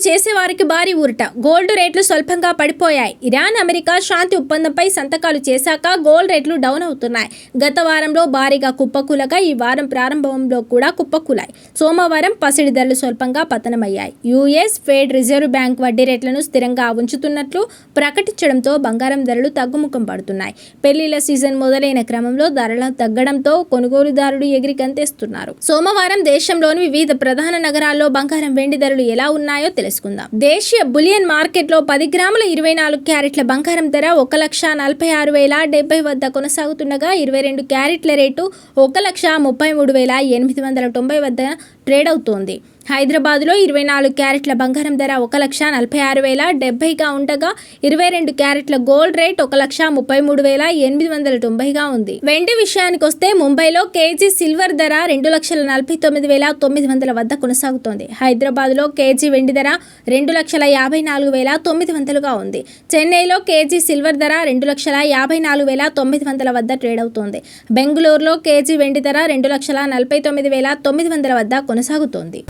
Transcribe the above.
చేసేవారికి భారీ ఊరట. గోల్డ్ రేట్లు స్వల్పంగా పడిపోయాయి. ఇరాన్ అమెరికా శాంతి ఒప్పందంపై సంతకాలు చేశాక గోల్డ్ రేట్లు డౌన్ అవుతున్నాయి. గత వారంలో భారీగా కుప్పకూలగా ఈ వారం ప్రారంభంలో కూడా కుప్పకూలాయి. సోమవారం పసిడి ధరలు స్వల్పంగా పతనమయ్యాయి. యుఎస్ ఫెడ్ రిజర్వ్ బ్యాంక్ వడ్డీ రేట్లను స్థిరంగా ఉంచుతున్నట్లు ప్రకటించడంతో బంగారం ధరలు తగ్గుముఖం పడుతున్నాయి. పెళ్లిళ్ల సీజన్ మొదలైన క్రమంలో ధరలు తగ్గడంతో కొనుగోలుదారులు ఎగిరి గంతేస్తున్నారు. సోమవారం దేశంలోని వివిధ ప్రధాన నగరాల్లో బంగారం, వెండి ధరలు ఎలా ఉన్నాయో తెలుసుకుందాం. దేశీయ బులియన్ మార్కెట్లో 10 గ్రాముల 24 క్యారెట్ల బంగారం ధర 1,46,070 వద్ద కొనసాగుతుండగా 22 క్యారెట్ల రేటు 1,33,890 వద్ద ట్రేడ్ అవుతోంది. హైదరాబాద్లో 24 క్యారెట్ల బంగారం ధర 1,46,070గా ఉండగా 22 క్యారెట్ల గోల్డ్ రేట్ 1,33,890గా ఉంది. వెండి విషయానికి వస్తే ముంబైలో కేజీ సిల్వర్ ధర 2,49,900 వద్ద కొనసాగుతోంది. హైదరాబాద్లో కేజీ వెండి ధర 2,54,900గా ఉంది. చెన్నైలో కేజీ సిల్వర్ ధర 2,54,900 వద్ద ట్రేడ్ అవుతోంది. బెంగళూరులో కేజీ వెండి ధర 2,49,900 వద్ద కొనసాగుతోంది.